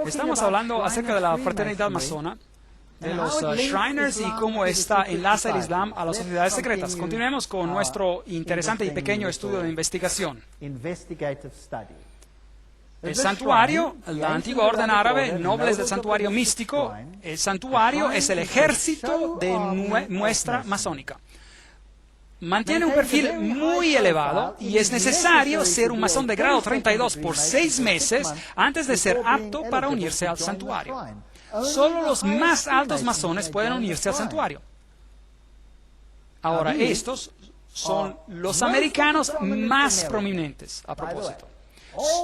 Estamos hablando acerca de la fraternidad masona, de los Shriners y cómo esta enlaza el Islam a las sociedades secretas. Continuemos con nuestro interesante y pequeño estudio de investigación. El santuario, la antigua orden árabe, nobles del santuario místico, el santuario es el ejército de nuestra masónica. Mantiene un perfil muy elevado y es necesario ser un masón de grado 32 por 6 meses antes de ser apto para unirse al santuario. Solo los más altos masones pueden unirse al santuario. Ahora, estos son los americanos más prominentes, a propósito.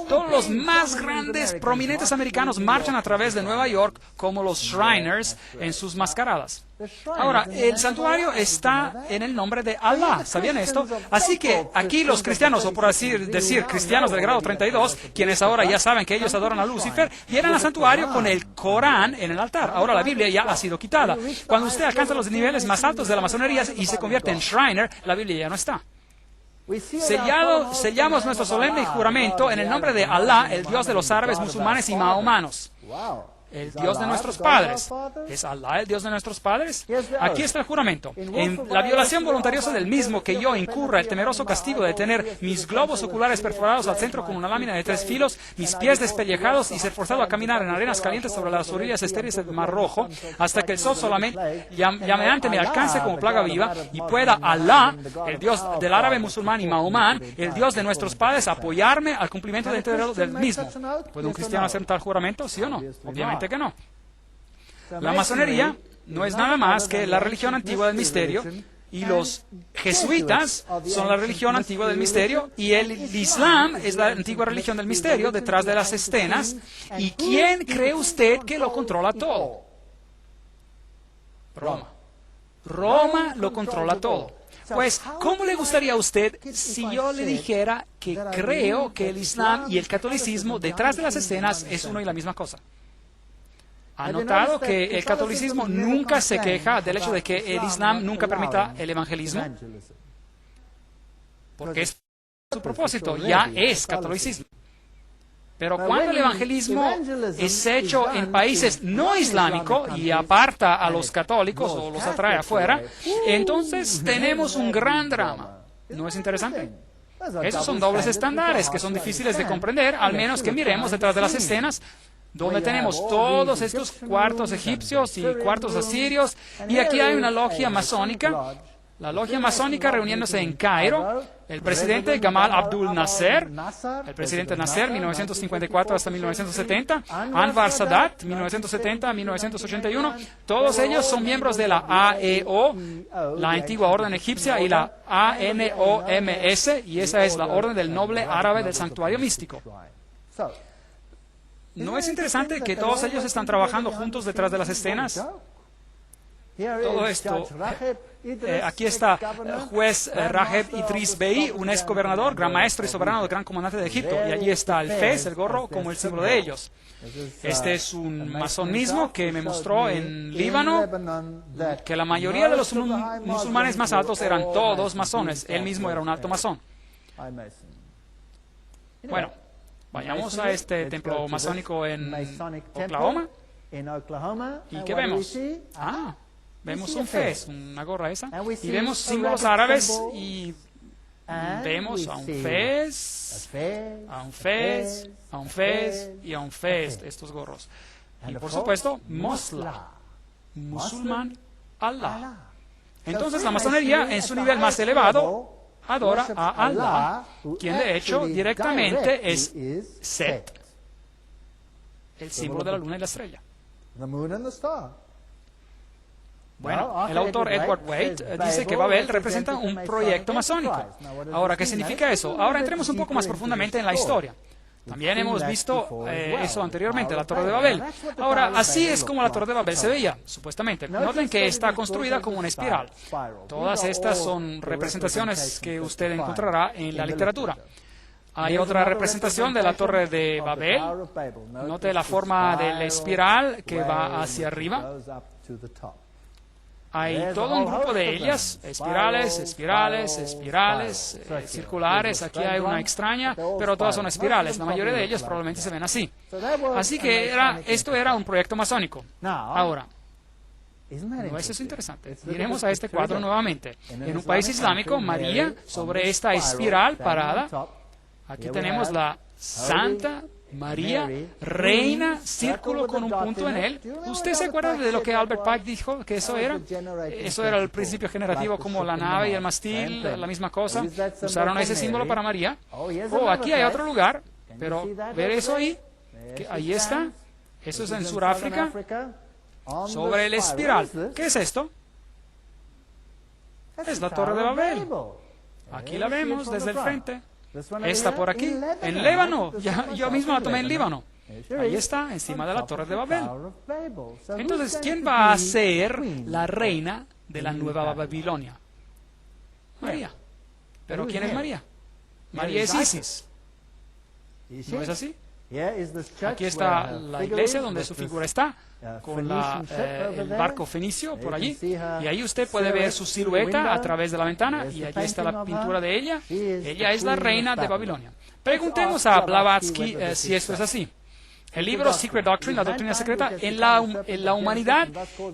Todos los más grandes, prominentes americanos marchan a través de Nueva York como los Shriners en sus mascaradas. Ahora, el santuario está en el nombre de Allah, ¿sabían esto? Así que aquí los cristianos, o por así decir, cristianos del grado 32, quienes ahora ya saben que ellos adoran a Lucifer, vienen al santuario con el Corán en el altar. Ahora la Biblia ya ha sido quitada. Cuando usted alcanza los niveles más altos de la masonería y se convierte en Shriner, la Biblia ya no está. Sellamos nuestro solemne juramento en el nombre de Allah, el Dios de los árabes, musulmanes y mahomanos. El Dios de nuestros padres. ¿Es Allah el Dios de nuestros padres? Aquí está el juramento. En la violación voluntariosa del mismo que yo incurra el temeroso castigo de tener mis globos oculares perforados al centro con una lámina de 3 filos, mis pies despellejados y ser forzado a caminar en arenas calientes sobre las orillas estériles del Mar Rojo, hasta que el sol solamente llameante me alcance como plaga viva y pueda Allah, el Dios del árabe, musulmán y mahomán, el Dios de nuestros padres, apoyarme al cumplimiento del mismo. ¿Puede un cristiano hacer tal juramento? ¿Sí o no? Obviamente que no. La masonería no es nada más que la religión antigua del misterio, y los jesuitas son la religión antigua del misterio, y el Islam es la antigua religión del misterio detrás de las escenas. ¿Y quién cree usted que lo controla todo? Roma. Roma lo controla todo. Pues, ¿cómo le gustaría a usted si yo le dijera que creo que el Islam y el catolicismo detrás de las escenas es uno y la misma cosa? ¿Ha notado que el catolicismo nunca se queja del hecho de que el Islam nunca permita el evangelismo? Porque es su propósito, ya es catolicismo. Pero cuando el evangelismo es hecho en países no islámicos y aparta a los católicos o los atrae afuera, entonces tenemos un gran drama. ¿No es interesante? Esos son dobles estándares que son difíciles de comprender, al menos que miremos detrás de las escenas, donde tenemos todos estos cuartos egipcios y cuartos asirios, y aquí hay una logia masónica, la logia masónica reuniéndose en Cairo, el presidente Gamal Abdul Nasser, el presidente Nasser, 1954 hasta 1970, Anwar Sadat, 1970 a 1981, todos ellos son miembros de la AEO, la antigua orden egipcia, y la ANOMS, y esa es la orden del noble árabe del santuario místico. ¿No es interesante que todos ellos están trabajando juntos detrás de las escenas? Todo esto. Aquí está juez Raheb Idris Bey, un ex gobernador, gran maestro y soberano del gran comandante de Egipto. Y allí está el fez, el gorro, como el símbolo de ellos. Este es un masón mismo que me mostró en Líbano que la mayoría de los musulmanes más altos eran todos masones. Él mismo era un alto masón. Bueno. Vayamos a este templo masónico en Oklahoma. ¿Y qué vemos? Vemos un fez, una gorra esa. Y vemos símbolos árabes y vemos a un fez, a un fez, a un fez y a un fez, estos gorros. Y por supuesto, Mosla, musulmán, Allah. Entonces la masonería en su nivel más elevado adora a Allah, quien de hecho directamente es Set, el símbolo de la luna y la estrella. Bueno, el autor Edward Waite dice que Babel representa un proyecto masónico. Ahora, ¿qué significa eso? Ahora entremos un poco más profundamente en la historia. También hemos visto eso anteriormente, la Torre de Babel. Ahora, así es como la Torre de Babel se veía, supuestamente. Noten que está construida como una espiral. Todas estas son representaciones que usted encontrará en la literatura. Hay otra representación de la Torre de Babel. Note la forma de la espiral que va hacia arriba. Hay todo un grupo de ellas, espirales, espirales, espirales, circulares. Aquí hay una extraña, pero todas son espirales. La mayoría de ellas probablemente se ven así. Así que esto era un proyecto masónico. Ahora, ¿no es eso interesante? Miremos a este cuadro nuevamente. En un país islámico, María, sobre esta espiral parada, aquí tenemos la Santa María, reina, círculo con un punto en él. ¿Usted se acuerda de lo que Albert Pike dijo que eso era? Eso era el principio generativo, como la nave y el mástil, la misma cosa. Usaron ese símbolo para María. Oh, aquí hay otro lugar, pero ver eso ahí, que ahí está. Eso es en Sudáfrica, sobre el espiral. ¿Qué es esto? Es la Torre de Babel. Aquí la vemos desde el frente. Esta por aquí, en Líbano. Yo mismo la tomé en Líbano. Ahí está, encima de la Torre de Babel. Entonces, ¿quién va a ser la reina de la nueva Babilonia? María. ¿Pero quién es María? María es Isis. ¿No es así? Aquí está la iglesia donde su figura está, con el barco fenicio por allí. Y ahí usted puede ver su silueta a través de la ventana, y allí está la pintura de ella. Ella es la reina de Babilonia. Preguntemos a Blavatsky si esto es así. El libro Secret Doctrine, la doctrina secreta, en la humanidad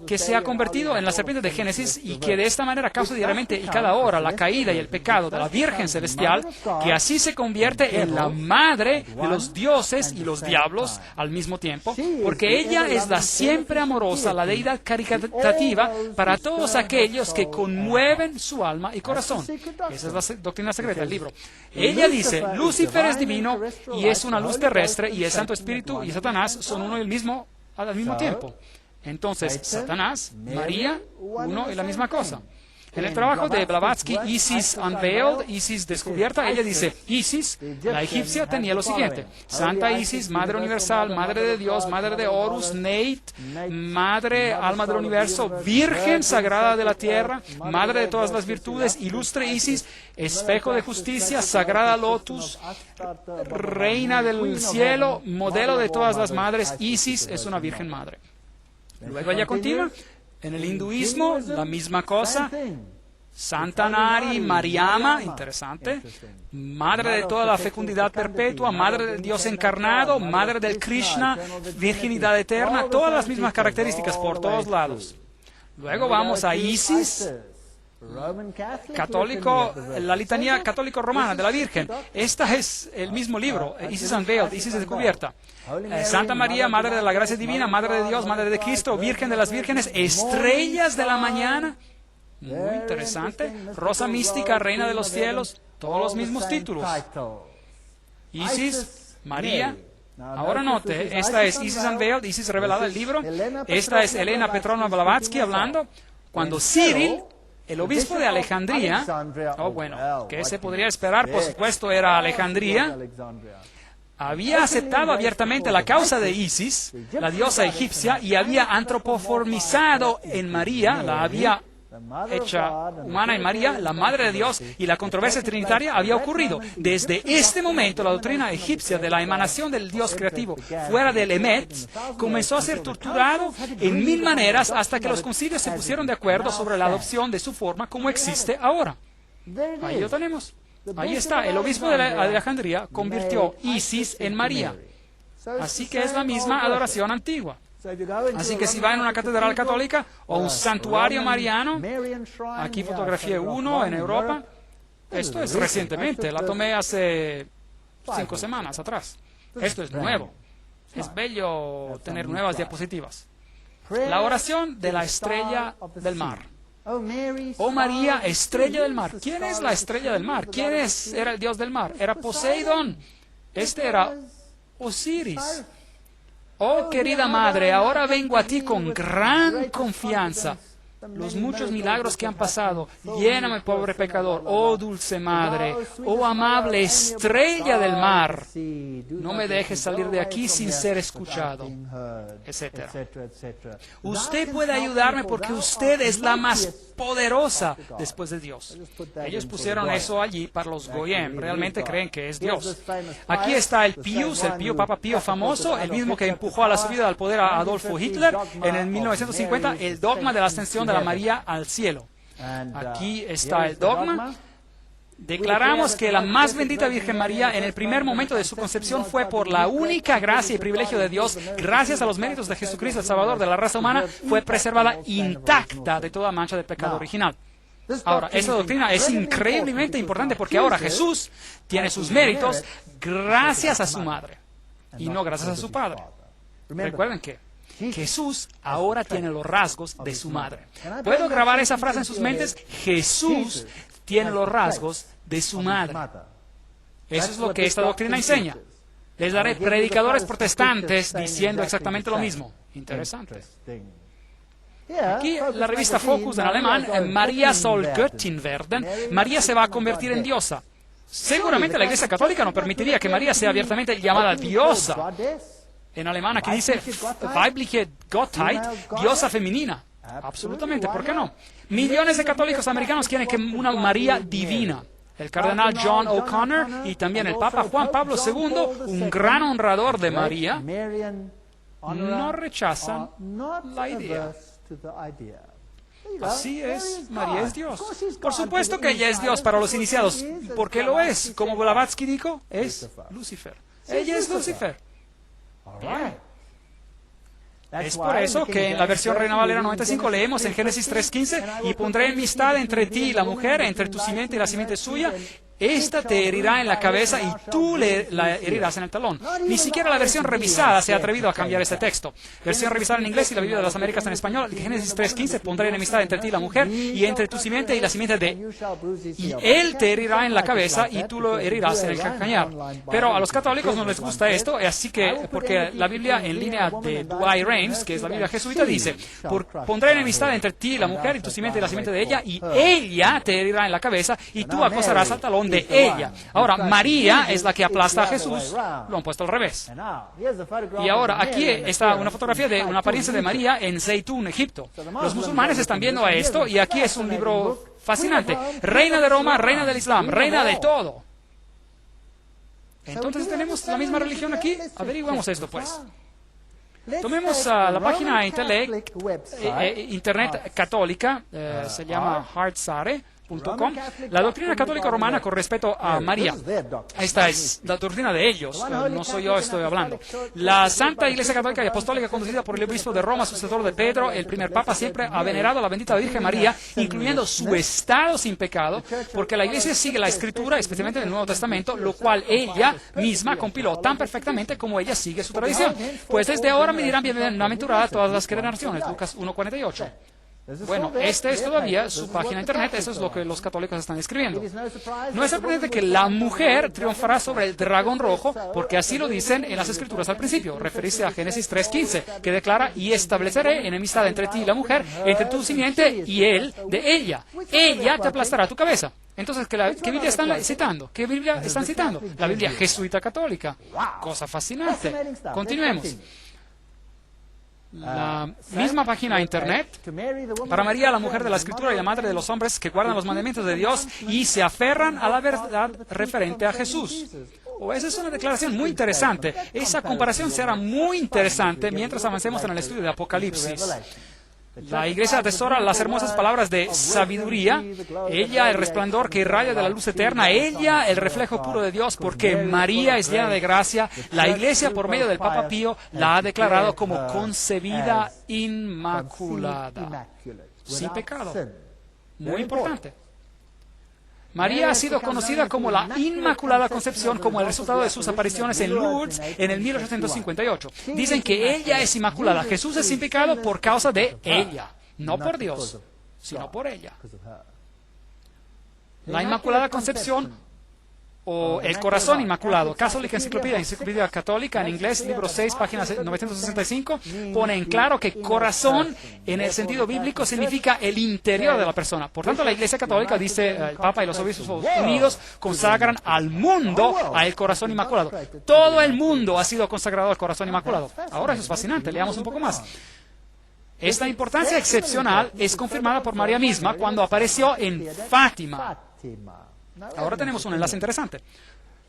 que se ha convertido en la serpiente de Génesis, y que de esta manera causa diariamente y cada hora la caída y el pecado de la Virgen Celestial, que así se convierte en la madre de los dioses y los diablos al mismo tiempo, porque ella es la siempre amorosa, la deidad caritativa para todos aquellos que conmueven su alma y corazón. Esa es la doctrina secreta del libro. Ella dice, Lucifer es divino y es una luz terrestre, y el Santo Espíritu y Satanás son uno y el mismo al mismo tiempo. Entonces, Satanás, María, uno y la misma cosa. En el trabajo de Blavatsky, Isis Unveiled, Isis descubierta, ella dice, Isis, la egipcia, tenía lo siguiente: Santa Isis, Madre Universal, Madre de Dios, Madre de Horus, Neit, Madre, Alma del Universo, Virgen Sagrada de la Tierra, Madre de todas las virtudes, Ilustre Isis, Espejo de Justicia, Sagrada Lotus, Reina del Cielo, Modelo de todas las madres. Isis es una Virgen Madre. Luego ella continúa. En el hinduismo, la misma cosa. Santa Nari, Mariama, interesante. Madre de toda la fecundidad perpetua, Madre del Dios encarnado, Madre del Krishna, Virginidad eterna, todas las mismas características por todos lados. Luego vamos a Isis, católico, la litanía católico-romana de la Virgen. Esta es el mismo libro, Isis Unveiled, Isis descubierta. Santa María, Madre de la Gracia Divina, Madre de Dios, Madre de Cristo, Virgen de las Vírgenes, Estrellas de la Mañana. Muy interesante. Rosa Mística, Reina de los Cielos, todos los mismos títulos. Isis, María. Ahora note, esta es Isis Unveiled, Isis revelada, el libro. Esta es Elena Petrovna Blavatsky hablando. Cuando Cyril, el obispo de Alejandría, ¿qué se podría esperar? Por supuesto, era Alejandría. Había aceptado abiertamente la causa de Isis, la diosa egipcia, y había antropoformizado en María, la había hecha humana en María, la Madre de Dios, y la controversia trinitaria había ocurrido. Desde este momento, la doctrina egipcia de la emanación del Dios creativo fuera del Emet comenzó a ser torturado en 1000 maneras, hasta que los concilios se pusieron de acuerdo sobre la adopción de su forma como existe ahora. Ahí lo tenemos. Ahí está, el obispo de Alejandría convirtió Isis en María. Así que es la misma adoración antigua. Así que si va en una catedral católica o un santuario mariano, aquí fotografié uno en Europa. Esto es recientemente, la tomé hace 5 semanas atrás. Esto es nuevo. Es bello tener nuevas diapositivas. La oración de la estrella del mar. Oh María, estrella del mar. ¿Quién es la estrella del mar? ¿Quién era el dios del mar? Era Poseidón. Este era Osiris. Oh querida madre, ahora vengo a ti con gran confianza. Los muchos milagros que han pasado, lléname, pobre pecador. Oh dulce madre, oh amable estrella del mar, no me dejes salir de aquí sin ser escuchado, etc. Usted puede ayudarme porque usted es la más poderosa después de Dios. Ellos pusieron eso allí para los Goyim, realmente creen que es Dios. Aquí está el Papa Pío famoso, el mismo que empujó a la subida al poder a Adolfo Hitler en el 1950, el dogma de la ascensión de la María al cielo. Aquí está el dogma. Declaramos que la más bendita Virgen María en el primer momento de su concepción fue por la única gracia y privilegio de Dios, gracias a los méritos de Jesucristo, el Salvador de la raza humana, fue preservada intacta de toda mancha de pecado original. Ahora, esa doctrina es increíblemente importante porque ahora Jesús tiene sus méritos gracias a su madre y no gracias a su padre. Recuerden que Jesús ahora tiene los rasgos de su madre. ¿Puedo grabar esa frase en sus mentes? Jesús tiene los rasgos de su madre. Eso es lo que esta doctrina enseña. Les daré predicadores protestantes diciendo exactamente lo mismo. Interesante. Aquí la revista Focus en alemán, Maria soll Göttin werden, María se va a convertir en diosa. Seguramente la Iglesia Católica no permitiría que María sea abiertamente llamada diosa. En alemán aquí dice weibliche Gottheit, diosa femenina. Absolutamente, ¿por qué no? Millones de católicos americanos quieren que una María divina. El cardenal John O'Connor y también el Papa Juan Pablo II, un gran honrador de María, no rechazan la idea. Así es, María es Dios. Por supuesto que ella es Dios para los iniciados. ¿Por qué lo es? Como Blavatsky dijo, es Lucifer. Ella es Lucifer. Bien. Es por eso que en la versión Reina Valera 95 leemos en Génesis 3:15, y pondré enemistad entre ti y la mujer, entre tu simiente y la simiente suya. Esta te herirá en la cabeza y tú la herirás en el talón. Ni siquiera la versión revisada se ha atrevido a cambiar este texto. Versión revisada en inglés y la Biblia de las Américas en español, Génesis 3:15, pondré enemistad entre ti y la mujer, y entre tu simiente y la simiente de... Y él te herirá en la cabeza y tú lo herirás en el calcañar. Pero a los católicos no les gusta esto, así que, porque la Biblia en línea de Dwight Rames, que es la Biblia jesuita, dice, pondré enemistad entre ti y la mujer, y tu simiente y la simiente de ella, y ella te herirá en la cabeza y tú acosarás al talón de ella. Ahora, María es la que aplasta a Jesús. Lo han puesto al revés. Y ahora, aquí está una fotografía de una apariencia de María en Zeitún, Egipto. Los musulmanes están viendo a esto, y aquí es un libro fascinante. Reina de Roma, reina del Islam, reina de todo. Entonces, ¿tenemos la misma religión aquí? Averiguamos esto, pues. Tomemos la página internet católica, se llama Hardsare.com. La doctrina católica romana con respecto a María. Esta es la doctrina de ellos, no soy yo, estoy hablando. La Santa Iglesia Católica y Apostólica, conducida por el obispo de Roma, sucesor de Pedro, el primer papa, siempre ha venerado a la bendita Virgen María, incluyendo su estado sin pecado, porque la Iglesia sigue la Escritura, especialmente en el Nuevo Testamento, lo cual ella misma compiló tan perfectamente como ella sigue su tradición. Pues desde ahora me dirán bienaventuradas todas las generaciones, Lucas 1:48. Bueno, esta es todavía su página de internet, eso es lo que los católicos están escribiendo. No es sorprendente que la mujer triunfará sobre el dragón rojo, porque así lo dicen en las Escrituras al principio, referirse a Génesis 3:15, que declara, y estableceré enemistad entre ti y la mujer, entre tu simiente y él de ella. Ella te aplastará tu cabeza. Entonces, ¿qué Biblia están citando? ¿Qué Biblia están citando? La Biblia jesuita católica. Cosa fascinante. Continuemos. La misma página de internet, para María, la mujer de la Escritura y la madre de los hombres que guardan los mandamientos de Dios y se aferran a la verdad referente a Jesús. Esa es una declaración muy interesante. Esa comparación será muy interesante mientras avancemos en el estudio de Apocalipsis. La Iglesia atesora las hermosas palabras de sabiduría. Ella, el resplandor que irradia de la luz eterna. Ella, el reflejo puro de Dios, porque María es llena de gracia. La Iglesia, por medio del Papa Pío, la ha declarado como concebida inmaculada, sin pecado. Muy importante. María ha sido conocida como la Inmaculada Concepción como el resultado de sus apariciones en Lourdes en el 1858. Dicen que ella es inmaculada. Jesús es sin pecado por causa de ella, no por Dios, sino por ella. La Inmaculada Concepción o el corazón inmaculado. Catholic Encyclopedia, Enciclopedia Católica en inglés, libro 6, página 965, pone en claro que corazón en el sentido bíblico significa el interior de la persona. Por tanto, la Iglesia Católica, dice el Papa y los obispos unidos, consagran al mundo al corazón inmaculado. Todo el mundo ha sido consagrado al corazón inmaculado. Ahora eso es fascinante, leamos un poco más. Esta importancia excepcional es confirmada por María misma cuando apareció en Fátima. Ahora tenemos un enlace interesante.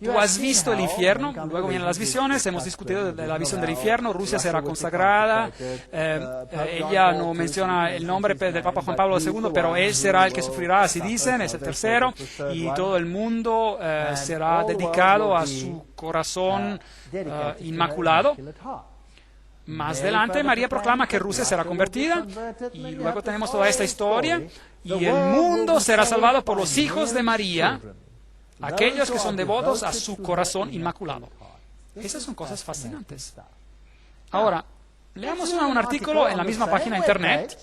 Tú has visto el infierno, luego vienen las visiones, hemos discutido de la visión del infierno, Rusia será consagrada, ella no menciona el nombre del Papa Juan Pablo II, pero él será el que sufrirá, así dicen, es el tercero, y todo el mundo será dedicado a su corazón inmaculado. Más adelante, María proclama que Rusia será convertida, y luego tenemos toda esta historia, y el mundo será salvado por los hijos de María, aquellos que son devotos a su corazón inmaculado. Esas son cosas fascinantes. Ahora, leamos un artículo en la misma página de internet,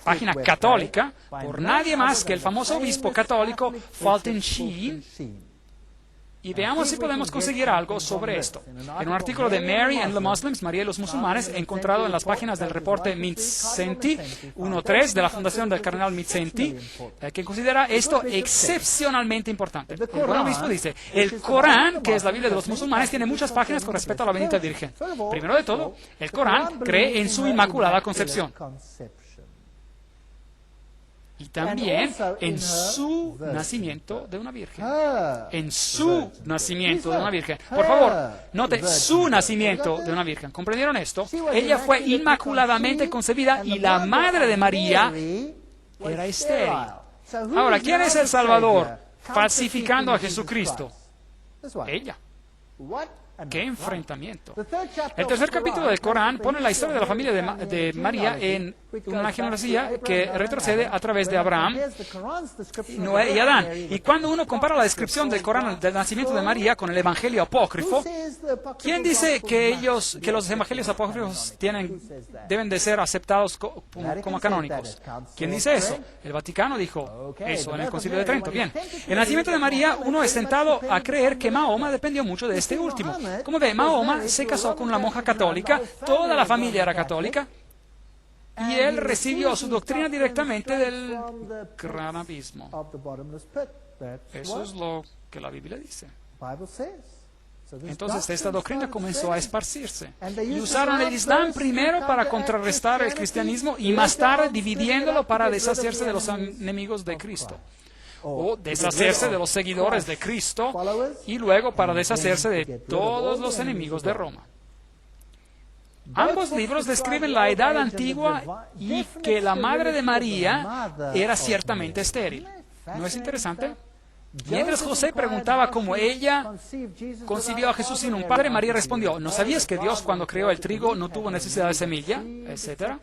página católica, por nadie más que el famoso obispo católico Fulton Sheen, y veamos si podemos conseguir algo sobre esto. En un artículo de Mary and the Muslims, María y los musulmanes, encontrado en las páginas del reporte Mitsenti 1.3 de la Fundación del Cardenal Mitsenti, que considera esto excepcionalmente importante. El buen obispo dice, el Corán, que es la Biblia de los musulmanes, tiene muchas páginas con respecto a la bendita Virgen. Primero de todo, el Corán cree en su inmaculada concepción. Y también en su nacimiento de una virgen. En su nacimiento de una virgen. Por favor, note su nacimiento de una virgen. ¿Comprendieron esto? Ella fue inmaculadamente concebida y la madre de María era estéril. Ahora, ¿quién es el Salvador falsificando a Jesucristo? Ella. ¡Qué enfrentamiento! El tercer capítulo del Corán pone la historia de la familia de María en una genealogía que retrocede a través de Abraham, Noé y Adán. Y cuando uno compara la descripción del Corán del nacimiento de María con el Evangelio apócrifo, ¿quién dice que los Evangelios apócrifos deben de ser aceptados como canónicos? ¿Quién dice eso? El Vaticano dijo eso en el Concilio de Trento. Bien, el nacimiento de María, uno es tentado a creer que Mahoma dependió mucho de este último. Como ve, Mahoma se casó con una monja católica, toda la familia era católica, y él recibió su doctrina directamente del gran abismo. Eso es lo que la Biblia dice. Entonces esta doctrina comenzó a esparcirse. Y usaron el Islam primero para contrarrestar el cristianismo y más tarde dividiéndolo para deshacerse de los enemigos de Cristo. O deshacerse de los seguidores de Cristo y luego para deshacerse de todos los enemigos de Roma. Ambos libros describen la edad antigua y que la madre de María era ciertamente estéril. ¿No es interesante? Mientras José preguntaba cómo ella concibió a Jesús sin un padre, María respondió, ¿no sabías que Dios cuando creó el trigo no tuvo necesidad de semilla? Etcétera.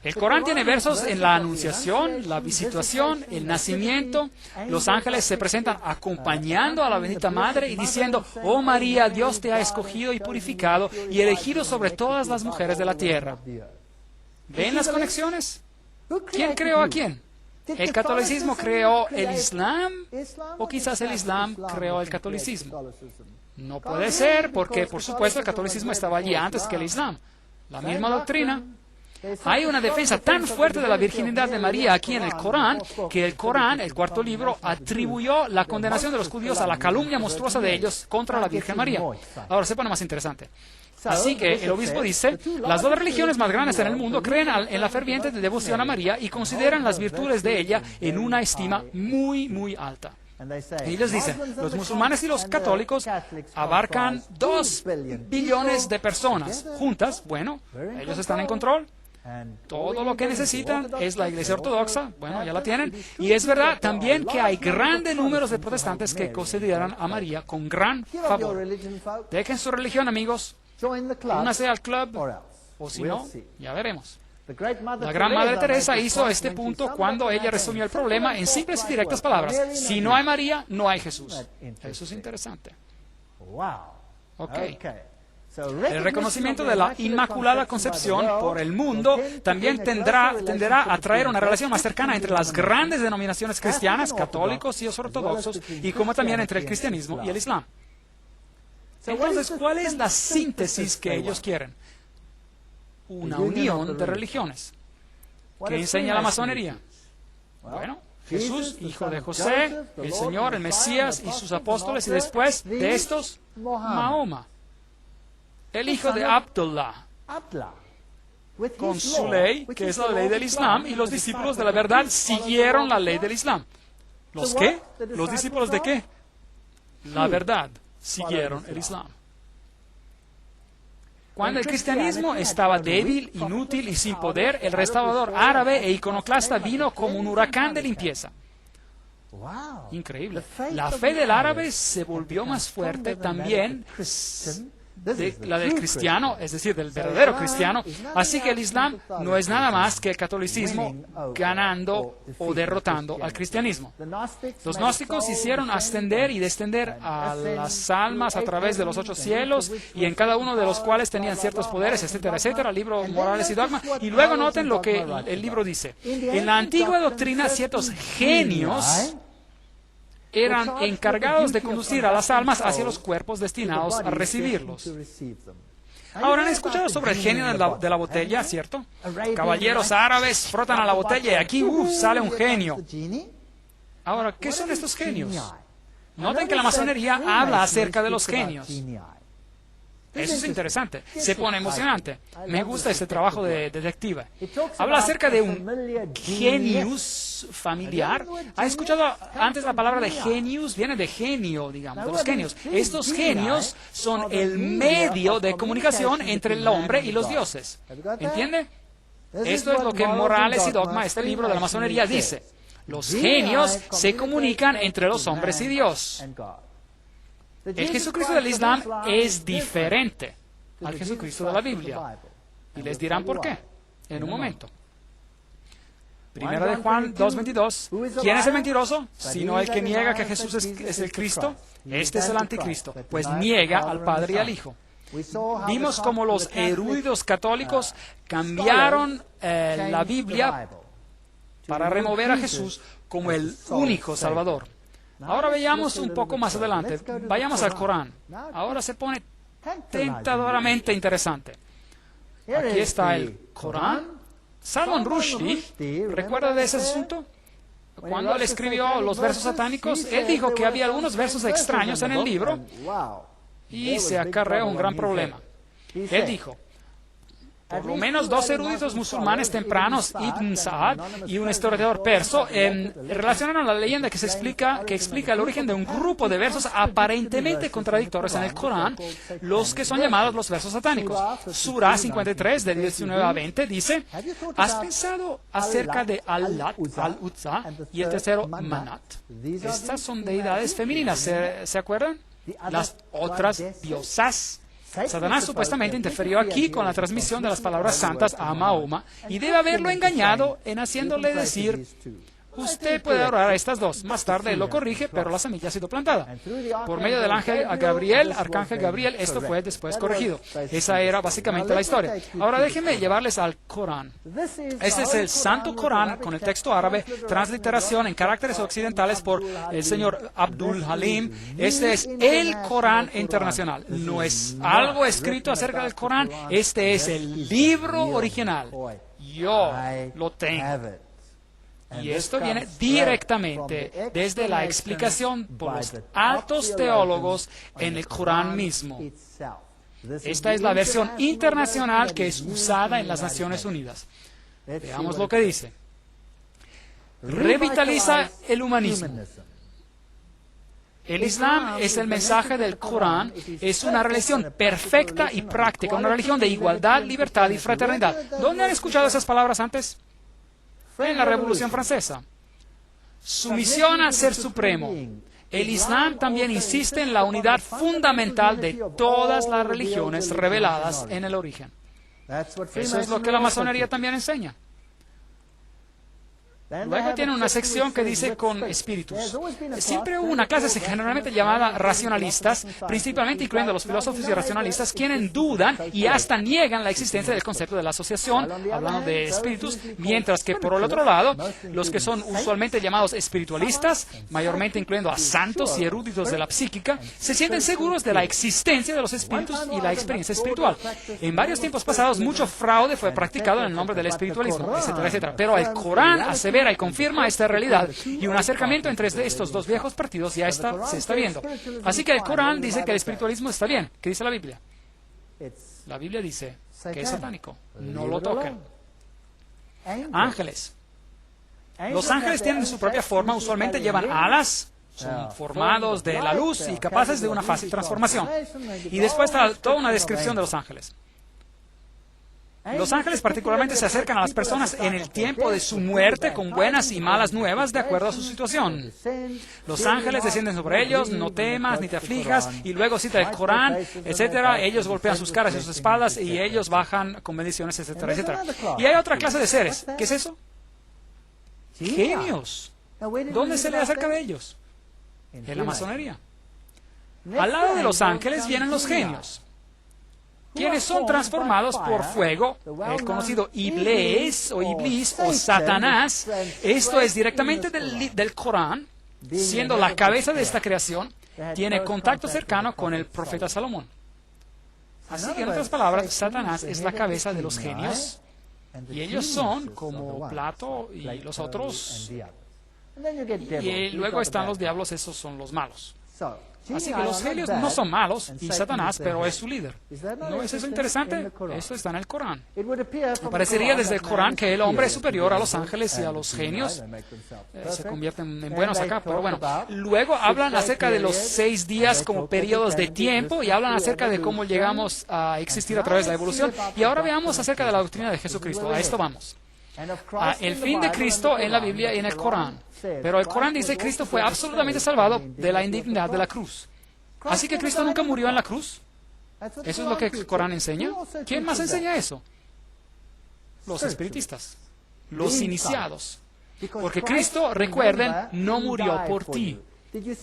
El Corán tiene versos en la anunciación, la visitación, el nacimiento. Los ángeles se presentan acompañando a la bendita madre y diciendo, oh María, Dios te ha escogido y purificado y elegido sobre todas las mujeres de la tierra. ¿Ven las conexiones? ¿Quién creó a quién? ¿El catolicismo creó el Islam o quizás el Islam creó el catolicismo? No puede ser porque, por supuesto, el catolicismo estaba allí antes que el Islam. La misma doctrina. Hay una defensa tan fuerte de la virginidad de María aquí en el Corán, que el Corán, el cuarto libro, atribuyó la condenación de los judíos a la calumnia monstruosa de ellos contra la Virgen María. Ahora se pone más interesante. Así que el obispo dice, las dos religiones más grandes en el mundo creen en la ferviente devoción a María y consideran las virtudes de ella en una estima muy, muy alta. Y ellos dicen, los musulmanes y los católicos abarcan 2 billones de personas juntas. Bueno, ellos están en control. Todo lo que necesitan es la Iglesia Ortodoxa, bueno, ya la tienen. Y es verdad también que hay grandes números de protestantes que consideran a María con gran favor. Dejen su religión, amigos. Únase al club, o si no, ya veremos. La gran Madre Teresa hizo este punto cuando ella resumió el problema en simples y directas palabras. Si no hay María, no hay Jesús. Eso es interesante. Ok. El reconocimiento de la Inmaculada Concepción por el mundo también tenderá a traer una relación más cercana entre las grandes denominaciones cristianas, católicos y los ortodoxos, y como también entre el cristianismo y el Islam. Entonces, ¿cuál es la síntesis que ellos quieren? Una unión de religiones. ¿Qué enseña la masonería? Bueno, Jesús, hijo de José, el Señor, el Mesías y sus apóstoles, y después de estos, Mahoma, el hijo de Abdullah. con su ley, que es la ley del Islam, y los discípulos de la verdad siguieron la ley del Islam. ¿Los qué? ¿Los discípulos de qué? La verdad, siguieron el Islam. Cuando el cristianismo estaba débil, inútil y sin poder, el restaurador árabe e iconoclasta vino como un huracán de limpieza. Increíble. La fe del árabe se volvió más fuerte también de la del cristiano, es decir, del verdadero cristiano. Así que el Islam no es nada más que el catolicismo ganando o derrotando al cristianismo. Los gnósticos hicieron ascender y descender a las almas a través de los 8 cielos, y en cada uno de los cuales tenían ciertos poderes, etcétera, etcétera, libro Morales y Dogma. Y luego noten lo que el libro dice. En la antigua doctrina, ciertos genios eran encargados de conducir a las almas hacia los cuerpos destinados a recibirlos. Ahora, ¿han escuchado sobre el genio de la botella, cierto? Caballeros árabes frotan a la botella y aquí sale un genio. Ahora, ¿qué son estos genios? Noten que la masonería habla acerca de los genios. Eso es interesante, se pone emocionante. Me gusta este trabajo de detective. Habla acerca de un genius familiar. ¿Ha escuchado antes la palabra de genius? Viene de genio, digamos, de los genios. Estos genios son el medio de comunicación entre el hombre y los dioses. ¿Entiende? Esto es lo que Morales y Dogma, este libro de la masonería, dice. Los genios se comunican entre los hombres y Dios. El Jesucristo del Islam es diferente al Jesucristo de la Biblia. Y les dirán por qué en un momento. Primera de Juan 2:22. ¿Quién es el mentiroso? Sino el que niega que Jesús es el Cristo. Este es el anticristo, pues niega al Padre y al Hijo. Vimos cómo los eruditos católicos cambiaron la Biblia para remover a Jesús como el único Salvador. Ahora veamos un poco más adelante. Vayamos al Corán. Ahora se pone tentadoramente interesante. Aquí está el Corán. Salman Rushdie, ¿recuerda de ese asunto? Cuando él escribió los versos satánicos, él dijo que había algunos versos extraños en el libro y se acarreó un gran problema. Él dijo: por lo menos 2 eruditos musulmanes tempranos, Ibn Sa'ad y un historiador perso, relacionaron la leyenda que explica el origen de un grupo de versos aparentemente contradictorios en el Corán, los que son llamados los versos satánicos. Surah 53, del 19 a 20, dice: ¿has pensado acerca de Al-Lat, Al-Uzza y el tercero Manat? Estas son deidades femeninas, ¿se acuerdan? Las otras diosas. Satanás supuestamente interfirió aquí con la transmisión de las palabras santas a Mahoma y debe haberlo engañado en haciéndole decir: usted puede adorar a estas dos. Más tarde él lo corrige, pero la semilla ha sido plantada. Por medio del arcángel Gabriel, esto fue después corregido. Esa era básicamente la historia. Ahora déjenme llevarles al Corán. Este es el Santo Corán con el texto árabe, transliteración en caracteres occidentales por el señor Abdul Halim. Este es el Corán internacional. No es algo escrito acerca del Corán. Este es el libro original. Yo lo tengo. Y esto viene directamente desde la explicación por los altos teólogos en el Corán mismo. Esta es la versión internacional que es usada en las Naciones Unidas. Veamos lo que dice. Revitaliza el humanismo. El Islam es el mensaje del Corán, es una religión perfecta y práctica, una religión de igualdad, libertad y fraternidad. ¿Dónde han escuchado esas palabras antes? En la Revolución Francesa. Sumisión a ser supremo. El Islam también insiste en la unidad fundamental de todas las religiones reveladas en el origen. Eso es lo que la masonería también enseña. Luego tiene una sección que dice con espíritus. Siempre hubo una clase generalmente llamada racionalistas, principalmente incluyendo los filósofos y racionalistas, quienes dudan y hasta niegan la existencia del concepto de la asociación, hablando de espíritus, mientras que por el otro lado, los que son usualmente llamados espiritualistas, mayormente incluyendo a santos y eruditos de la psíquica, se sienten seguros de la existencia de los espíritus y la experiencia espiritual. En varios tiempos pasados, mucho fraude fue practicado en el nombre del espiritualismo, etcétera, etcétera. Pero el Corán asevera y confirma esta realidad, y un acercamiento entre estos dos viejos partidos ya se está viendo. Así que el Corán dice que el espiritualismo está bien. ¿Qué dice la Biblia? La Biblia dice: que es satánico. No lo toquen. Ángeles. Los ángeles tienen su propia forma, usualmente llevan alas, son formados de la luz y capaces de una fácil transformación. Y después está toda una descripción de los ángeles. Los ángeles particularmente se acercan a las personas en el tiempo de su muerte con buenas y malas nuevas de acuerdo a su situación. Los ángeles descienden sobre ellos, no temas ni te aflijas, y luego cita el Corán, etcétera. Ellos golpean sus caras y sus espaldas y ellos bajan con bendiciones, etcétera, etcétera. Y hay otra clase de seres. ¿Qué es eso? Genios. ¿Dónde se le acerca de ellos? En la masonería. Al lado de los ángeles vienen los genios, quienes son transformados por fuego, el conocido Iblis o Satanás. Esto es directamente del Corán, siendo la cabeza de esta creación, tiene contacto cercano con el profeta Salomón. Así que, en otras palabras, Satanás es la cabeza de los genios, y ellos son como Plato y los otros, y luego están los diablos, esos son los malos. Así que los genios no son malos, y Satanás, pero es su líder. ¿No es eso interesante? Eso está en el Corán. Parecería desde el Corán que el hombre es superior a los ángeles y a los genios. Se convierten en buenos acá, pero bueno. Luego hablan acerca de los 6 días como periodos de tiempo, y hablan acerca de cómo llegamos a existir a través de la evolución. Y ahora veamos acerca de la doctrina de Jesucristo. A esto vamos. El fin de Cristo en la Biblia y en el Corán. Pero el Corán dice que Cristo fue absolutamente salvado de la indignidad de la cruz. Así que Cristo nunca murió en la cruz. ¿Eso es lo que el Corán enseña? ¿Quién más enseña eso? Los espiritistas, los iniciados. Porque Cristo, recuerden, no murió por ti.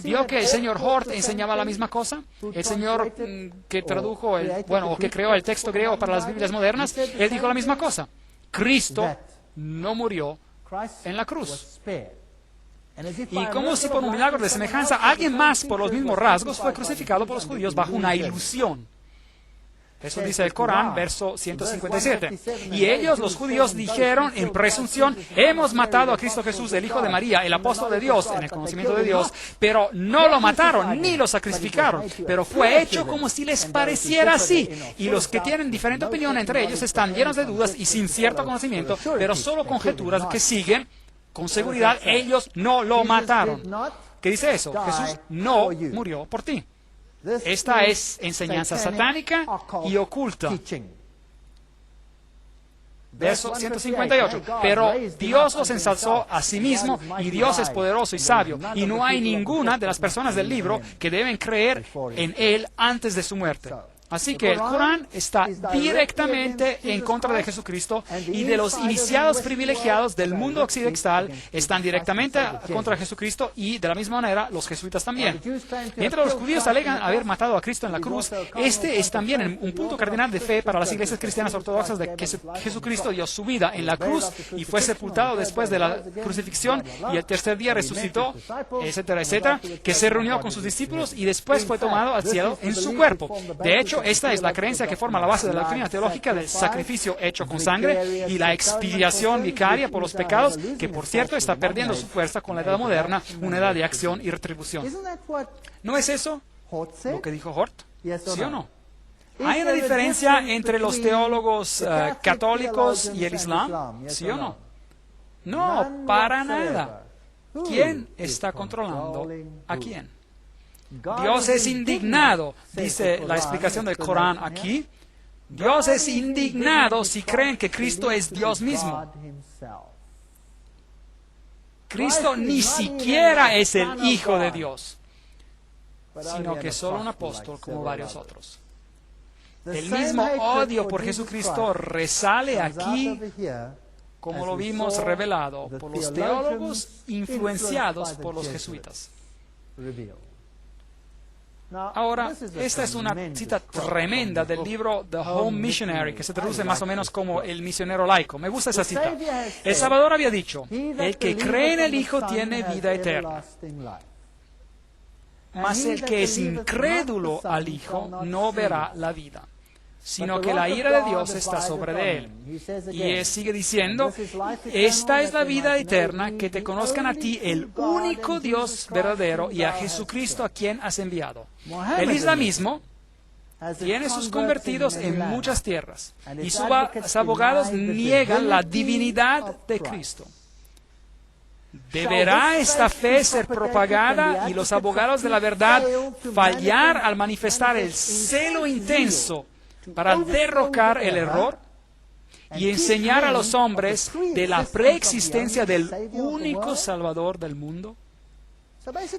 ¿Vio que el señor Hort enseñaba la misma cosa? El señor que tradujo, o que creó el texto griego para las Biblias modernas, él dijo la misma cosa. Cristo no murió en la cruz. Y como si por un milagro de semejanza alguien más por los mismos rasgos fue crucificado por los judíos bajo una ilusión. Eso dice el Corán, verso 157. Y ellos, los judíos, dijeron en presunción: hemos matado a Cristo Jesús, el Hijo de María, el apóstol de Dios, en el conocimiento de Dios, pero no lo mataron ni lo sacrificaron, pero fue hecho como si les pareciera así. Y los que tienen diferente opinión entre ellos están llenos de dudas y sin cierto conocimiento, pero solo conjeturas que siguen. Con seguridad, ellos no lo mataron. ¿Qué dice eso? Jesús no murió por ti. Esta es enseñanza satánica y oculta. Verso 158. Pero Dios los ensalzó a sí mismo, y Dios es poderoso y sabio, y no hay ninguna de las personas del libro que deben creer en Él antes de su muerte. Así que el Corán está directamente en contra de Jesucristo, y de los iniciados privilegiados del mundo occidental están directamente contra Jesucristo, y de la misma manera los jesuitas también. Mientras los judíos alegan haber matado a Cristo en la cruz, este es también un punto cardinal de fe para las iglesias cristianas ortodoxas, de que Jesucristo dio su vida en la cruz y fue sepultado después de la crucifixión, y el tercer día resucitó, etcétera, etcétera, que se reunió con sus discípulos y después fue tomado al cielo en su cuerpo. De hecho, esta es la creencia que forma la base de la doctrina teológica del sacrificio hecho con sangre y la expiación vicaria por los pecados, que por cierto está perdiendo su fuerza con la edad moderna, una edad de acción y retribución. ¿No es eso lo que dijo Hort? ¿Sí o no? ¿Hay una diferencia entre los teólogos católicos y el Islam? ¿Sí o no? No, para nada. ¿Quién está controlando a quién? Dios es indignado, dice la explicación del Corán aquí. Dios es indignado si creen que Cristo es Dios mismo. Cristo ni siquiera es el Hijo de Dios, sino que solo un apóstol como varios otros. El mismo odio por Jesucristo resale aquí, como lo vimos revelado por los teólogos influenciados por los jesuitas. Ahora, esta es una cita tremenda del libro The Home Missionary, que se traduce más o menos como El misionero laico. Me gusta esa cita. El Salvador había dicho: el que cree en el Hijo tiene vida eterna. Mas el que es incrédulo al Hijo no verá la vida, sino que la ira de Dios está sobre de él. Y él sigue diciendo: esta es la vida eterna, que te conozcan a ti, el único Dios verdadero, y a Jesucristo a quien has enviado. El islamismo tiene sus convertidos en muchas tierras y sus abogados niegan la divinidad de Cristo. ¿Deberá esta fe ser propagada y los abogados de la verdad fallar al manifestar el celo intenso para derrocar el error y enseñar a los hombres de la preexistencia del único Salvador del mundo?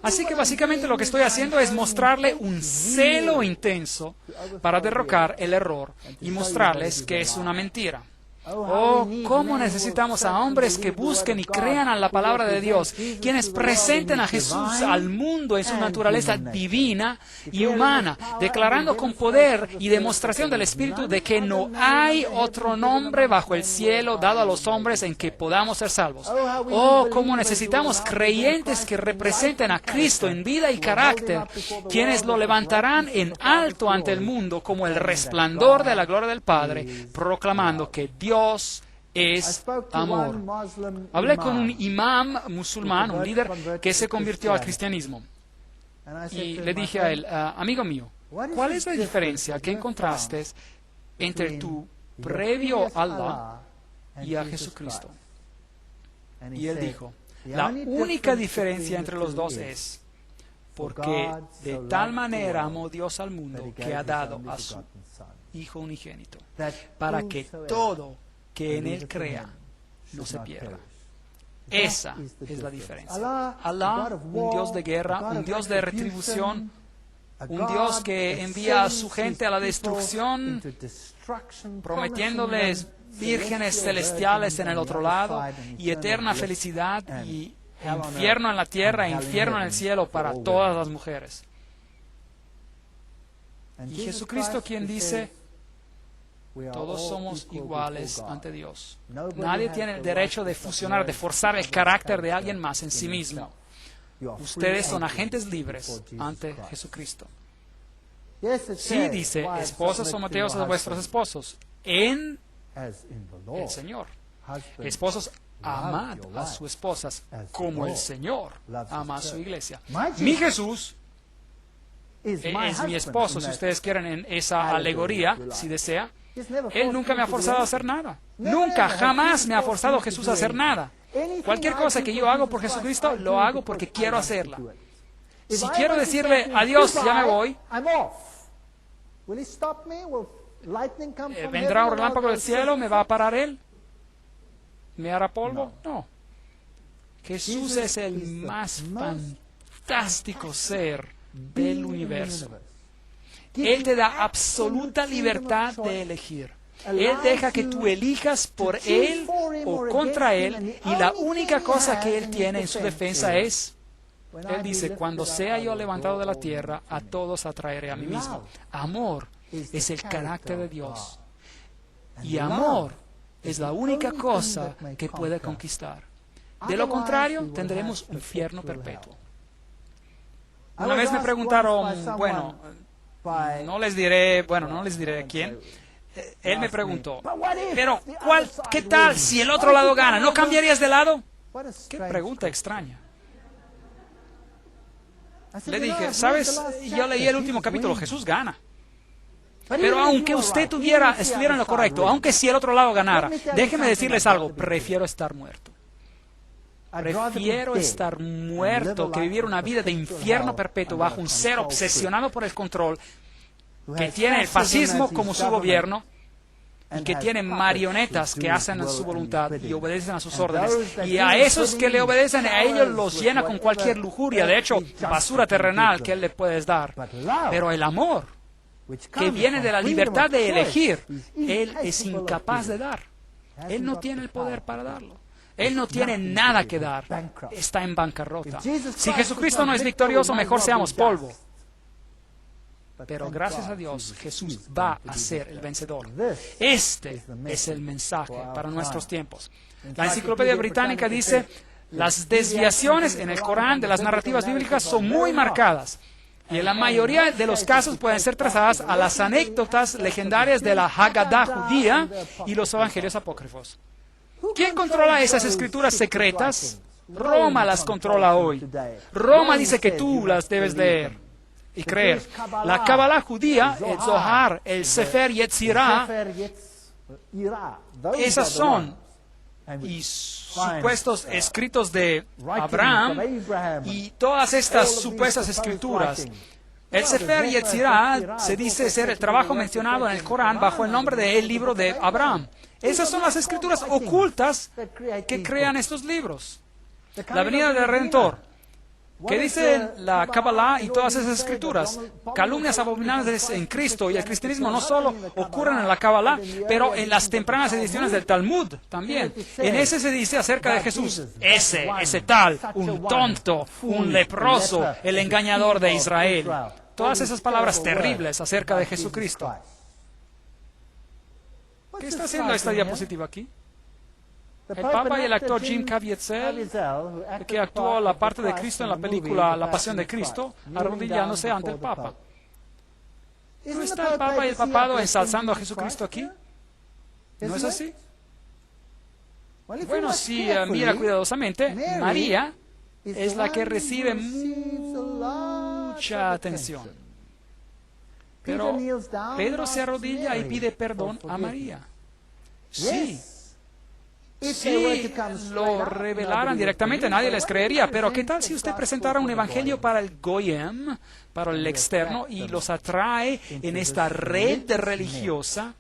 Así que básicamente lo que estoy haciendo es mostrarle un celo intenso para derrocar el error y mostrarles que es una mentira. Oh, cómo necesitamos a hombres que busquen y crean a la palabra de Dios, quienes presenten a Jesús al mundo en su naturaleza divina y humana, declarando con poder y demostración del Espíritu de que no hay otro nombre bajo el cielo dado a los hombres en que podamos ser salvos. Oh, cómo necesitamos creyentes que representen a Cristo en vida y carácter, quienes lo levantarán en alto ante el mundo como el resplandor de la gloria del Padre, proclamando que Dios es amor. Hablé con un imam musulmán, un líder que se convirtió al cristianismo. Y le dije a él, amigo mío, ¿cuál es la diferencia que encontraste entre tu previo a Allah y a Jesucristo? Y él dijo, la única diferencia entre los dos es porque de tal manera amó Dios al mundo que ha dado a su Hijo unigénito, para que todo que en Él crea no se pierda. Esa es la diferencia. Allah, un Dios de guerra, un Dios de retribución, un Dios que envía a su gente a la destrucción, prometiéndoles vírgenes celestiales en el otro lado y eterna felicidad y infierno en la tierra e infierno en el cielo para todas las mujeres. Y Jesucristo quien dice, todos somos iguales ante Dios. Nadie tiene el derecho de fusionar, de forzar el carácter de alguien más en sí mismo. Ustedes son agentes libres ante Jesucristo. Sí, dice, esposas someteos a vuestros esposos en el Señor. Esposos, amad a sus esposas como el Señor ama a su iglesia. Mi Jesús es mi esposo, si ustedes quieren, en esa alegoría, si desea. Él nunca me ha forzado a hacer nada. Nunca, jamás me ha forzado Jesús a hacer nada. Cualquier cosa que yo hago por Jesucristo, lo hago porque quiero hacerla. Si quiero decirle adiós, ya me voy, ¿vendrá un relámpago del cielo? ¿Me va a parar Él? ¿Me hará polvo? No. Jesús es el más fantástico ser del universo. Él te da absoluta libertad de elegir. Él deja que tú elijas por Él o contra Él, y la única cosa que Él tiene en su defensa es, Él dice, cuando sea yo levantado de la tierra, a todos atraeré a mí mismo. Amor es el carácter de Dios. Y amor es la única cosa que puede conquistar. De lo contrario, tendremos un infierno perpetuo. Una vez me preguntaron, bueno, no les diré quién. Él me preguntó, pero ¿qué tal si el otro lado gana? ¿No cambiarías de lado? Qué pregunta extraña. Le dije, ¿sabes? Yo leí el último capítulo, Jesús gana. Pero aunque usted estuviera en lo correcto, aunque si el otro lado ganara, déjeme decirles algo, prefiero estar muerto. Prefiero estar muerto que vivir una vida de infierno perpetuo bajo un ser obsesionado por el control, que tiene el fascismo como su gobierno y que tiene marionetas que hacen su voluntad y obedecen a sus órdenes. Y a esos que le obedecen, a ellos los llena con cualquier lujuria, de hecho, basura terrenal que Él le puedes dar. Pero el amor, que viene de la libertad de elegir, Él es incapaz de dar. Él no tiene el poder para darlo. Él no tiene nada que dar. Está en bancarrota. Si Jesucristo no es victorioso, mejor seamos polvo. Pero gracias a Dios, Jesús va a ser el vencedor. Este es el mensaje para nuestros tiempos. La Enciclopedia Británica dice, las desviaciones en el Corán de las narrativas bíblicas son muy marcadas. Y en la mayoría de los casos pueden ser trazadas a las anécdotas legendarias de la Haggadah judía y los evangelios apócrifos. ¿Quién controla esas escrituras secretas? Roma las controla hoy. Roma dice que tú las debes leer. y creer. La Kabbalah judía, el Zohar, el Sefer Yetzirah, esas son y supuestos escritos de Abraham y todas estas supuestas escrituras. El Sefer Yetzirah se dice ser el trabajo mencionado en el Corán bajo el nombre de el libro de Abraham. Esas son las escrituras ocultas que crean estos libros. La venida del Redentor. ¿Qué dice la Kabbalah y todas esas escrituras? Calumnias abominables en Cristo y el cristianismo no solo ocurren en la Kabbalah, pero en las tempranas ediciones del Talmud también. En ese se dice acerca de Jesús, ese tal, un tonto, un leproso, el engañador de Israel. Todas esas palabras terribles acerca de Jesucristo. ¿Qué está haciendo esta diapositiva aquí? El Papa y el actor Jim Caviezel, que actuó la parte de Cristo en la película La Pasión de Cristo, arrodillándose ante el Papa. ¿No está el Papa y el Papado ensalzando a Jesucristo aquí? ¿No es así? Bueno, si mira cuidadosamente, María es la que recibe mucha atención. Pero Pedro se arrodilla y pide perdón a María. Sí. Si lo revelaran directamente, nadie les creería. Pero ¿qué tal si usted presentara un evangelio para el Goyim, para el externo, y los atrae en esta red religiosa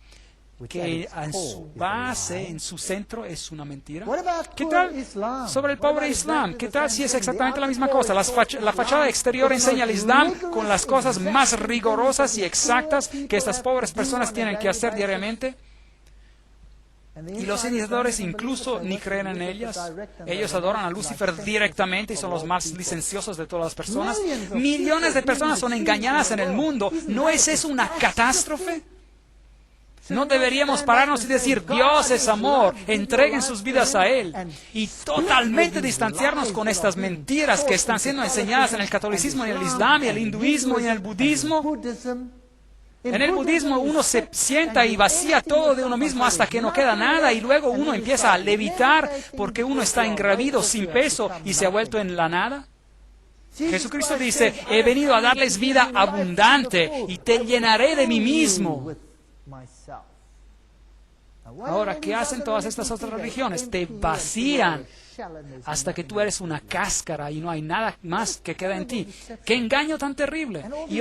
que en su base, en su centro, es una mentira? ¿Qué tal sobre el pobre Islam? ¿Qué tal si es exactamente la misma cosa? La fachada exterior enseña el Islam con las cosas más rigurosas y exactas que estas pobres personas tienen que hacer diariamente. Y los iniciadores incluso ni creen en ellas. Ellos adoran a Lucifer directamente y son los más licenciosos de todas las personas. Millones de personas son engañadas en el mundo. ¿No es eso una catástrofe? No deberíamos pararnos y decir, Dios es amor, entreguen sus vidas a Él. Y totalmente distanciarnos con estas mentiras que están siendo enseñadas en el catolicismo, en el islam, y el hinduismo, y en el budismo. En el budismo uno se sienta y vacía todo de uno mismo hasta que no queda nada y luego uno empieza a levitar porque uno está ingrávido, sin peso y se ha vuelto en la nada. Jesucristo dice, he venido a darles vida abundante y te llenaré de mí mismo. Ahora, ¿qué hacen todas estas otras religiones? Te vacían hasta que tú eres una cáscara y no hay nada más que queda en ti. ¡Qué engaño tan terrible! Y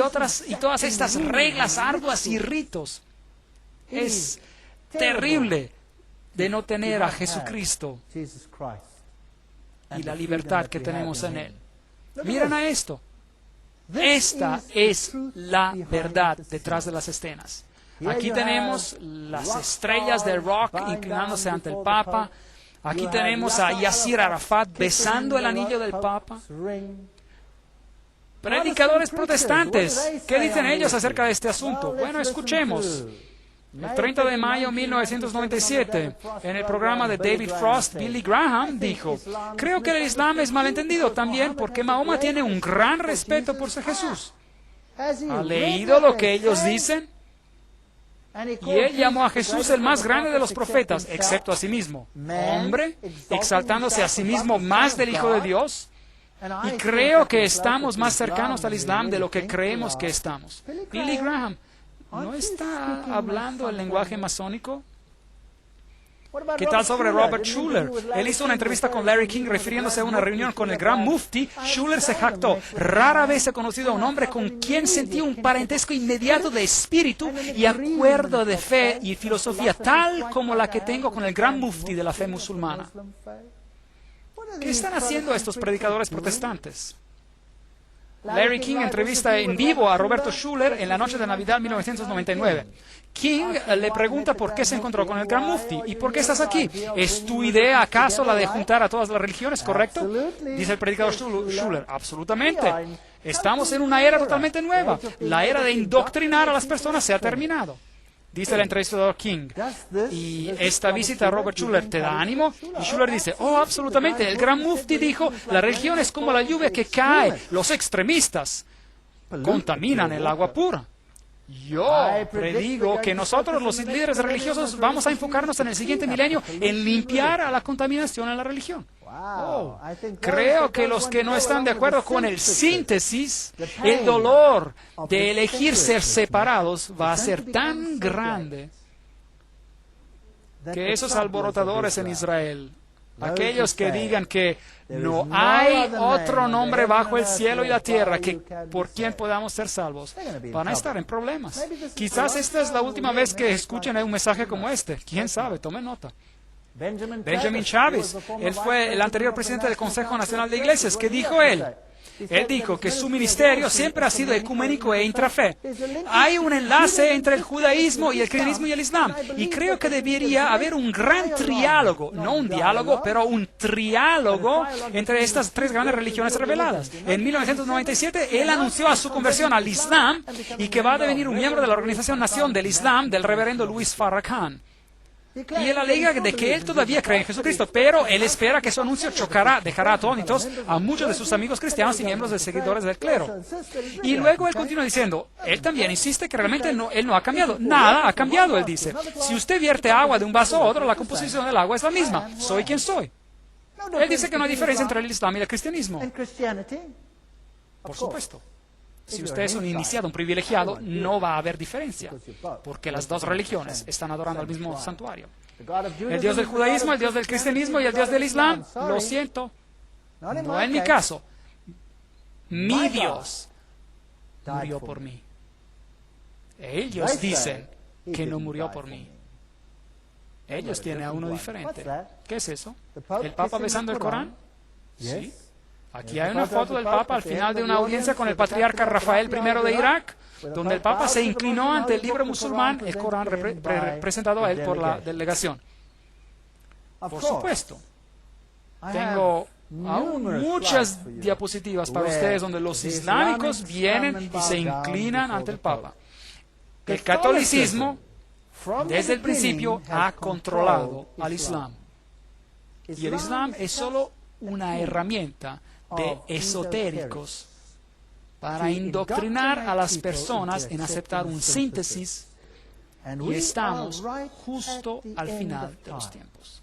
todas estas reglas arduas y ritos. Es terrible de no tener a Jesucristo y la libertad que tenemos en Él. Miren a esto. Esta es la verdad detrás de las escenas. Aquí tenemos las estrellas del rock inclinándose ante el Papa. Aquí tenemos a Yasser Arafat besando el anillo del Papa. Predicadores protestantes, ¿qué dicen ellos acerca de este asunto? Bueno, escuchemos. El 30 de mayo de 1997, en el programa de David Frost, Billy Graham dijo, creo que el Islam es malentendido también porque Mahoma tiene un gran respeto por Jesús. ¿Ha leído lo que ellos dicen? Y él llamó a Jesús el más grande de los profetas, excepto a sí mismo. Hombre, exaltándose a sí mismo más del Hijo de Dios. Y creo que estamos más cercanos al Islam de lo que creemos que estamos. Billy Graham, ¿no está hablando el lenguaje masónico? ¿Qué tal sobre Robert Schuller? Él hizo una entrevista con Larry King refiriéndose a una reunión con el gran mufti. Schuller se jactó. Rara vez he conocido a un hombre con quien sentí un parentesco inmediato de espíritu y acuerdo de fe y filosofía tal como la que tengo con el gran mufti de la fe musulmana. ¿Qué están haciendo estos predicadores protestantes? Larry King entrevista en vivo a Roberto Schuller en la noche de Navidad de 1999. King le pregunta por qué se encontró con el gran mufti y por qué estás aquí. ¿Es tu idea acaso la de juntar a todas las religiones, correcto? Dice el predicador Schuller. Absolutamente. Estamos en una era totalmente nueva. La era de indoctrinar a las personas se ha terminado. Dice el entrevistador King. Y esta visita a Robert Schuller te da ánimo. Y Schuller dice, oh, absolutamente. El gran mufti dijo, la religión es como la lluvia que cae. Los extremistas contaminan el agua pura. Yo predigo que nosotros, los líderes religiosos, vamos a enfocarnos en el siguiente milenio en limpiar a la contaminación en la religión. Creo que los que no están de acuerdo con el síntesis, el dolor de elegir ser separados va a ser tan grande que esos alborotadores en Israel, aquellos que digan que no hay otro nombre bajo el cielo y la tierra que por quien podamos ser salvos, van a estar en problemas. Quizás esta es la última vez que escuchen un mensaje como este. ¿Quién sabe? Tomen nota. Benjamin Chávez, él fue el anterior presidente del Consejo Nacional de Iglesias. ¿Qué dijo él? Él dijo que su ministerio siempre ha sido ecuménico e intrafe. Hay un enlace entre el judaísmo y el cristianismo y el islam. Y creo que debería haber un gran triálogo, no un diálogo, pero un triálogo entre estas tres grandes religiones reveladas. En 1997, él anunció a su conversión al islam y que va a devenir un miembro de la Organización Nación del Islam del reverendo Louis Farrakhan. Y él alega de que él todavía cree en Jesucristo, pero él espera que su anuncio dejará atónitos a muchos de sus amigos cristianos y miembros de seguidores del clero. Y luego él continúa diciendo, él también insiste que realmente él no ha cambiado. Nada ha cambiado, él dice. Si usted vierte agua de un vaso a otro, la composición del agua es la misma. Soy quien soy. Él dice que no hay diferencia entre el Islam y el cristianismo. Por supuesto. Si usted es un iniciado, un privilegiado, no va a haber diferencia, porque las dos religiones están adorando al mismo santuario. El Dios del judaísmo, el Dios del cristianismo y el Dios del islam, lo siento, no en mi caso. Mi Dios murió por mí. Ellos dicen que no murió por mí. Ellos tienen a uno diferente. ¿Qué es eso? ¿El Papa besando el Corán? Sí. Aquí hay una foto del Papa al final de una audiencia con el patriarca Rafael I de Irak, donde el Papa se inclinó ante el libro musulmán, el Corán, presentado a él por la delegación. Por supuesto, tengo aún muchas diapositivas para ustedes donde los islámicos vienen y se inclinan ante el Papa. El catolicismo, desde el principio, ha controlado al Islam. Y el Islam es solo una herramienta de esotéricos para indoctrinar a las personas en aceptar un síntesis, y estamos justo al final de los tiempos.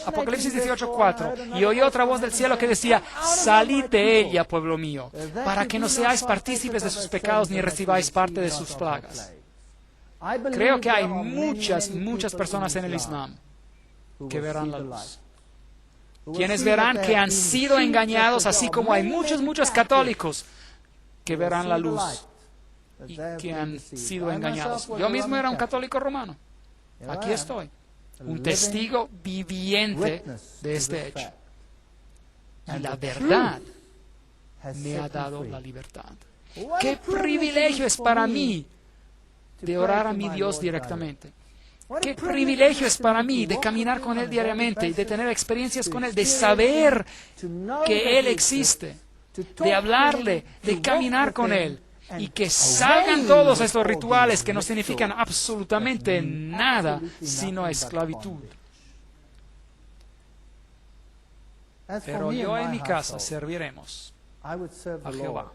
Apocalipsis 18:4, y oí otra voz del cielo que decía, salid de ella, pueblo mío, para que no seáis partícipes de sus pecados ni recibáis parte de sus plagas. Creo que hay muchas personas en el Islam que verán la luz. Quienes verán que han sido engañados, así como hay muchos católicos que verán la luz y que han sido engañados. Yo mismo era un católico romano. Aquí estoy, un testigo viviente de este hecho. Y la verdad me ha dado la libertad. ¡Qué privilegio es para mí de orar a mi Dios directamente! Qué privilegio es para mí de caminar con Él diariamente y de tener experiencias con Él, de saber que Él existe, de hablarle, de caminar con Él, y que salgan todos estos rituales que no significan absolutamente nada sino esclavitud. Pero yo en mi casa serviremos a Jehová.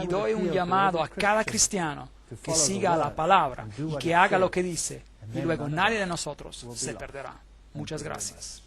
Y doy un llamado a cada cristiano que siga la palabra y que haga lo que dice. Y luego nadie de nosotros se perderá. Muchas gracias.